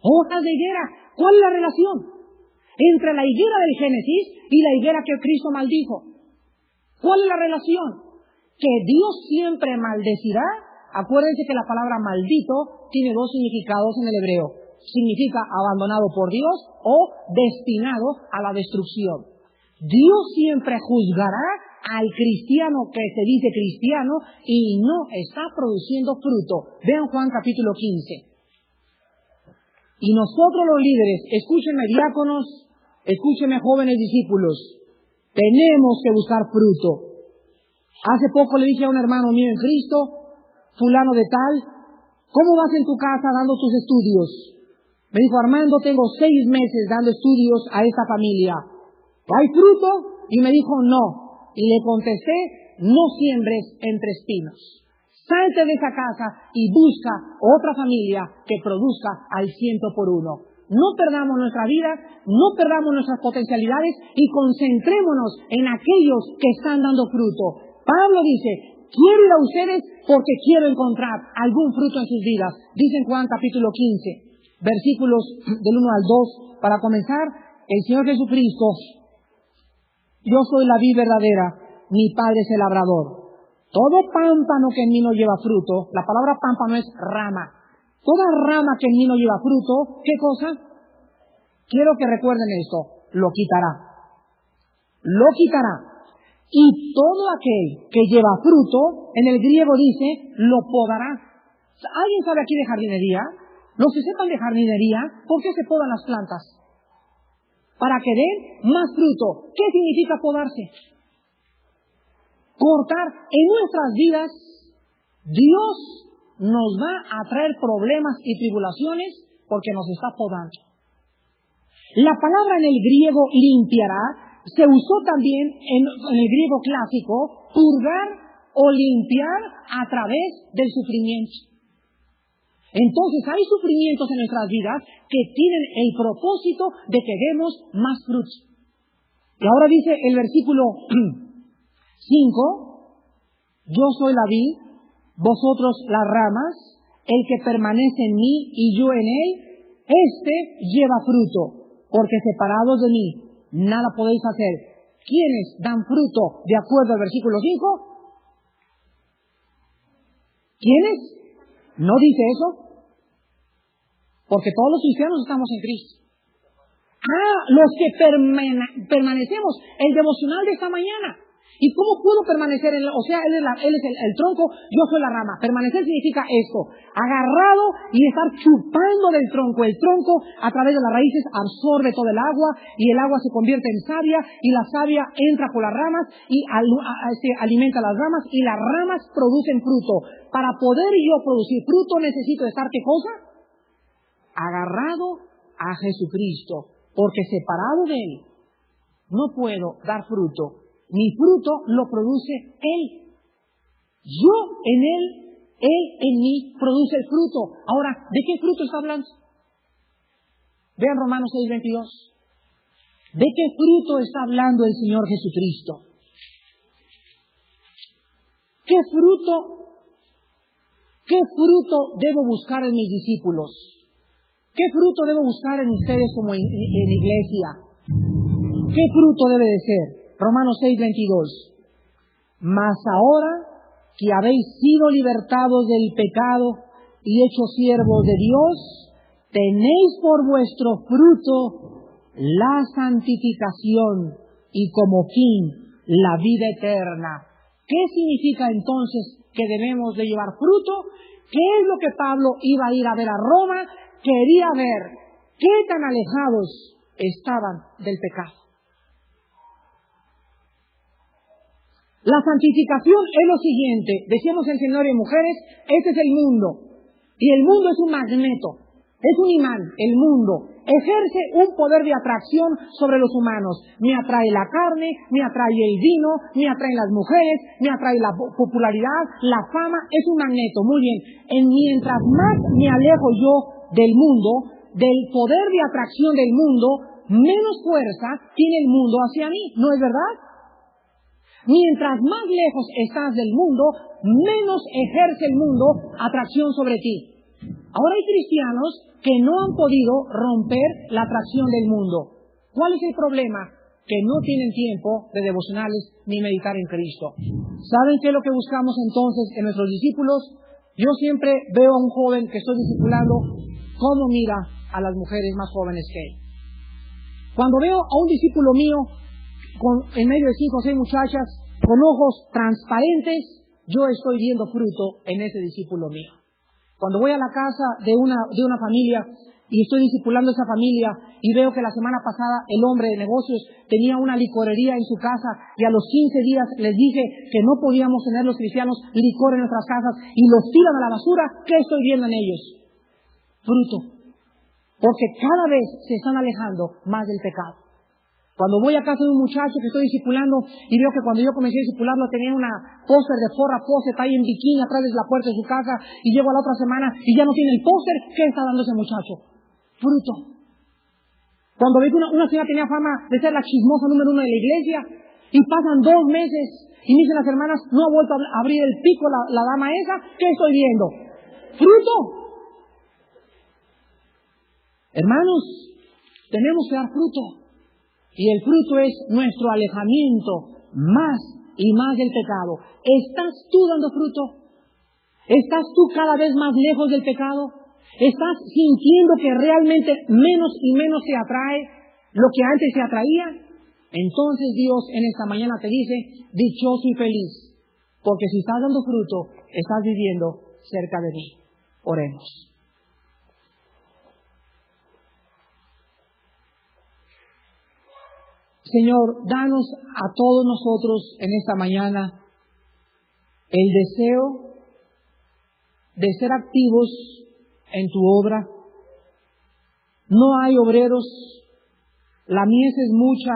Hojas de higuera. ¿Cuál es la relación entre la higuera del Génesis y la higuera que Cristo maldijo? ¿Cuál es la relación? Que Dios siempre maldecirá. Acuérdense que la palabra maldito tiene 2 significados en el hebreo. Significa abandonado por Dios o destinado a la destrucción. Dios siempre juzgará al cristiano que se dice cristiano y no está produciendo fruto. Vean Juan capítulo 15. Y nosotros los líderes, escúchenme diáconos, escúchenme jóvenes discípulos, tenemos que buscar fruto. Hace poco le dije a un hermano mío en Cristo, fulano de tal, ¿cómo vas en tu casa dando tus estudios? Me dijo, Armando, tengo 6 meses dando estudios a esta familia. ¿Hay fruto? Y me dijo, no. Y le contesté, no siembres entre espinos. Salte de esa casa y busca otra familia que produzca al 100 por 1. No perdamos nuestra vida, no perdamos nuestras potencialidades y concentrémonos en aquellos que están dando fruto. Pablo dice, quiero ir a ustedes porque quiero encontrar algún fruto en sus vidas. Dice en Juan capítulo 15, versículos del 1 al 2. Para comenzar, el Señor Jesucristo, yo soy la vid verdadera, mi Padre es el labrador. Todo pámpano que en mí no lleva fruto, la palabra pámpano es rama. Toda rama que en mí no lleva fruto, ¿qué cosa? Quiero que recuerden esto, lo quitará. Lo quitará. Y todo aquel que lleva fruto, en el griego dice, lo podará. ¿Alguien sabe aquí de jardinería? Los que sepan de jardinería, ¿por qué se podan las plantas? Para que den más fruto. ¿Qué significa podarse? Cortar. En nuestras vidas, Dios nos va a traer problemas y tribulaciones porque nos está podando. La palabra en el griego limpiará se usó también en el griego clásico, purgar o limpiar a través del sufrimiento. Entonces hay sufrimientos en nuestras vidas que tienen el propósito de que demos más frutos. Y ahora dice el versículo 5, yo soy la vid, vosotros las ramas, el que permanece en mí y yo en él, este lleva fruto, porque separados de mí nada podéis hacer. ¿Quiénes dan fruto de acuerdo al versículo 5? ¿Quiénes? ¿No dice eso? Porque todos los cristianos estamos en Cristo. Los que permanecemos. El devocional de esta mañana. ¿Y cómo puedo permanecer? Él es el tronco, yo soy la rama. Permanecer significa esto: agarrado y estar chupando del tronco. El tronco a través de las raíces absorbe todo el agua y el agua se convierte en savia y la savia entra por las ramas y se alimenta las ramas y las ramas producen fruto. Para poder yo producir fruto necesito estar, ¿qué cosa? Agarrado a Jesucristo, porque separado de Él no puedo dar fruto. Mi fruto lo produce Él. Yo en Él, Él en mí produce el fruto. Ahora, ¿de qué fruto está hablando? Vean Romanos 6:22. ¿De qué fruto está hablando el Señor Jesucristo? ¿Qué fruto debo buscar en mis discípulos? ¿Qué fruto debo buscar en ustedes como en iglesia? ¿Qué fruto debe de ser? Romanos 6:22. Mas ahora que habéis sido libertados del pecado y hechos siervos de Dios, tenéis por vuestro fruto la santificación y como fin la vida eterna. ¿Qué significa entonces que debemos de llevar fruto? ¿Qué es lo que Pablo iba a ir a ver a Roma? Quería ver qué tan alejados estaban del pecado. La santificación es lo siguiente. Decíamos en Señor y Mujeres, este es el mundo. Y el mundo es un magneto, es un imán, el mundo. Ejerce un poder de atracción sobre los humanos. Me atrae la carne, me atrae el vino, me atraen las mujeres, me atrae la popularidad, la fama. Es un magneto, muy bien. Mientras más me alejo yo del mundo, del poder de atracción del mundo, menos fuerza tiene el mundo hacia mí. ¿No es verdad? Mientras más lejos estás del mundo, menos ejerce el mundo atracción sobre ti. Ahora hay cristianos que no han podido romper la atracción del mundo. ¿Cuál es el problema? Que no tienen tiempo de devocionales ni meditar en Cristo. ¿Saben qué es lo que buscamos entonces en nuestros discípulos? Yo siempre veo a un joven que estoy discipulando cómo mira a las mujeres más jóvenes que él. Cuando veo a un discípulo mío en medio de 5 o 6 muchachas con ojos transparentes, yo estoy viendo fruto en ese discípulo mío. Cuando voy a la casa de una familia y estoy discipulando a esa familia y veo que la semana pasada el hombre de negocios tenía una licorería en su casa y a los 15 días les dije que no podíamos tener los cristianos licor en nuestras casas y los tiran a la basura, ¿qué estoy viendo en ellos? Fruto. Porque cada vez se están alejando más del pecado. Cuando voy a casa de un muchacho que estoy discipulando y veo que cuando yo comencé a discipularlo tenía una póster de Forra Fawcett ahí en bikini atrás de la puerta de su casa y llego a la otra semana y ya no tiene el póster, ¿qué está dando ese muchacho? Fruto. Cuando veo que una señora tenía fama de ser la chismosa número 1 de la iglesia y pasan 2 meses y me dicen las hermanas, no ha vuelto a abrir el pico la dama esa, ¿qué estoy viendo? Fruto. Hermanos, tenemos que dar fruto. Y el fruto es nuestro alejamiento más y más del pecado. ¿Estás tú dando fruto? ¿Estás tú cada vez más lejos del pecado? ¿Estás sintiendo que realmente menos y menos te atrae lo que antes te atraía? Entonces Dios en esta mañana te dice, dichoso y feliz, porque si estás dando fruto, estás viviendo cerca de mí. Oremos. Señor, danos a todos nosotros en esta mañana el deseo de ser activos en tu obra. No hay obreros, la mies es mucha,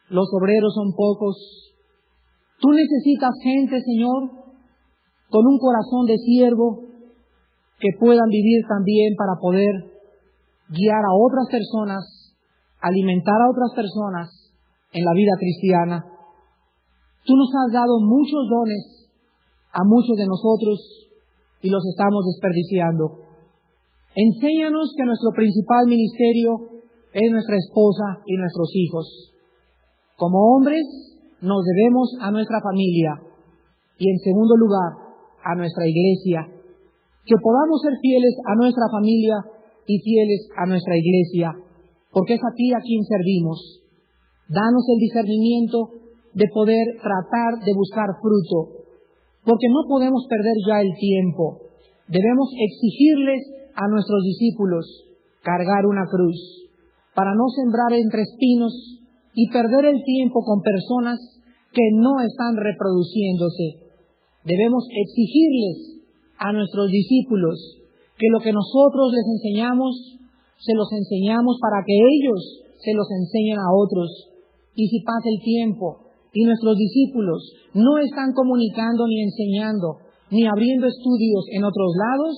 los obreros son pocos. Tú necesitas gente, Señor, con un corazón de siervo, que puedan vivir también para poder guiar a otras personas, alimentar a otras personas en la vida cristiana. Tú nos has dado muchos dones a muchos de nosotros y los estamos desperdiciando. Enséñanos que nuestro principal ministerio es nuestra esposa y nuestros hijos. Como hombres nos debemos a nuestra familia y en segundo lugar a nuestra iglesia. Que podamos ser fieles a nuestra familia y fieles a nuestra iglesia, porque es a ti a quien servimos. Danos el discernimiento de poder tratar de buscar fruto, porque no podemos perder ya el tiempo. Debemos exigirles a nuestros discípulos cargar una cruz, para no sembrar entre espinos y perder el tiempo con personas que no están reproduciéndose. Debemos exigirles a nuestros discípulos que lo que nosotros les enseñamos, se los enseñamos para que ellos se los enseñen a otros. Y si pasa el tiempo y nuestros discípulos no están comunicando ni enseñando, ni abriendo estudios en otros lados,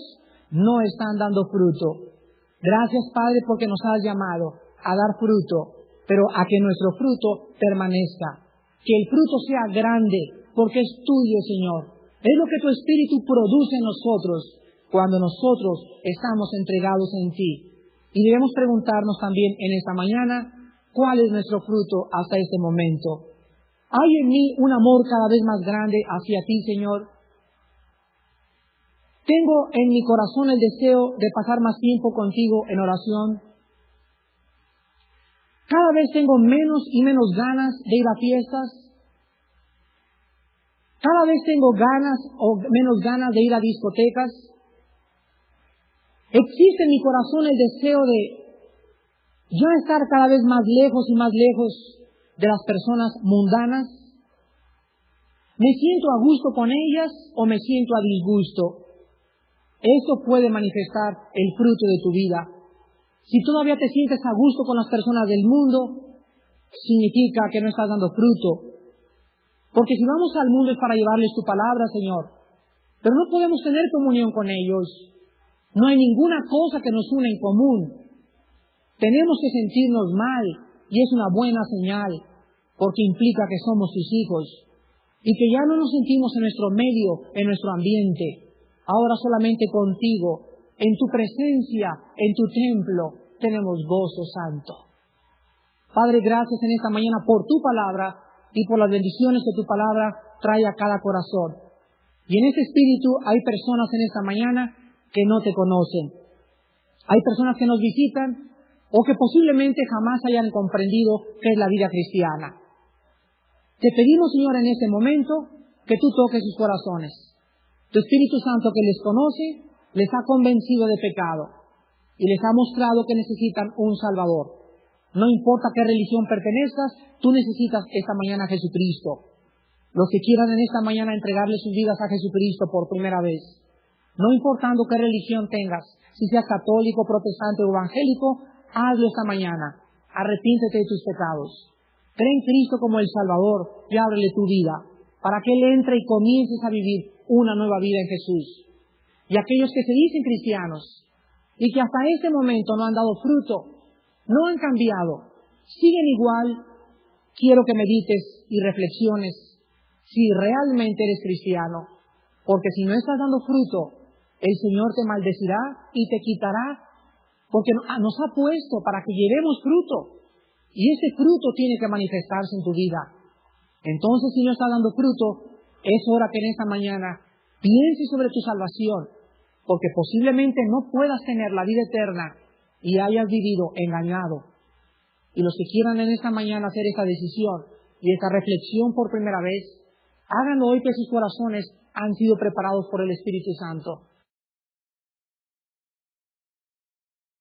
no están dando fruto. Gracias, Padre, porque nos has llamado a dar fruto, pero a que nuestro fruto permanezca. Que el fruto sea grande, porque es tuyo, Señor. Es lo que tu Espíritu produce en nosotros cuando nosotros estamos entregados en ti. Y debemos preguntarnos también en esta mañana, ¿cuál es nuestro fruto hasta este momento? ¿Hay en mí un amor cada vez más grande hacia ti, Señor? ¿Tengo en mi corazón el deseo de pasar más tiempo contigo en oración? ¿Cada vez tengo menos y menos ganas de ir a fiestas? ¿Cada vez tengo ganas o menos ganas de ir a discotecas? ¿Existe en mi corazón el deseo de ya estar cada vez más lejos y más lejos de las personas mundanas? ¿Me siento a gusto con ellas o me siento a disgusto? Eso puede manifestar el fruto de tu vida. Si todavía te sientes a gusto con las personas del mundo, significa que no estás dando fruto. Porque si vamos al mundo es para llevarles tu palabra, Señor. Pero no podemos tener comunión con ellos. No hay ninguna cosa que nos una en común. Tenemos que sentirnos mal y es una buena señal, porque implica que somos tus hijos y que ya no nos sentimos en nuestro medio, en nuestro ambiente. Ahora solamente contigo, en tu presencia, en tu templo, tenemos gozo santo. Padre, gracias en esta mañana por tu palabra y por las bendiciones que tu palabra trae a cada corazón. Y en ese espíritu hay personas en esta mañana que no te conocen. Hay personas que nos visitan o que posiblemente jamás hayan comprendido qué es la vida cristiana. Te pedimos, Señor, en este momento que tú toques sus corazones. Tu Espíritu Santo que les conoce, les ha convencido de pecado y les ha mostrado que necesitan un Salvador. No importa qué religión pertenezcas, tú necesitas esta mañana a Jesucristo. Los que quieran en esta mañana entregarle sus vidas a Jesucristo por primera vez, no importando qué religión tengas, si seas católico, protestante o evangélico, hazlo esta mañana. Arrepíntete de tus pecados. Cree en Cristo como el Salvador y ábrele tu vida para que Él entre y comiences a vivir una nueva vida en Jesús. Y aquellos que se dicen cristianos y que hasta este momento no han dado fruto, no han cambiado, siguen igual, quiero que medites y reflexiones si realmente eres cristiano, porque si no estás dando fruto, el Señor te maldecirá y te quitará, porque nos ha puesto para que llevemos fruto, y ese fruto tiene que manifestarse en tu vida. Entonces, si no estás dando fruto, es hora que en esta mañana pienses sobre tu salvación, porque posiblemente no puedas tener la vida eterna y hayas vivido engañado. Y los que quieran en esta mañana hacer esta decisión y esta reflexión por primera vez, háganlo hoy que sus corazones han sido preparados por el Espíritu Santo.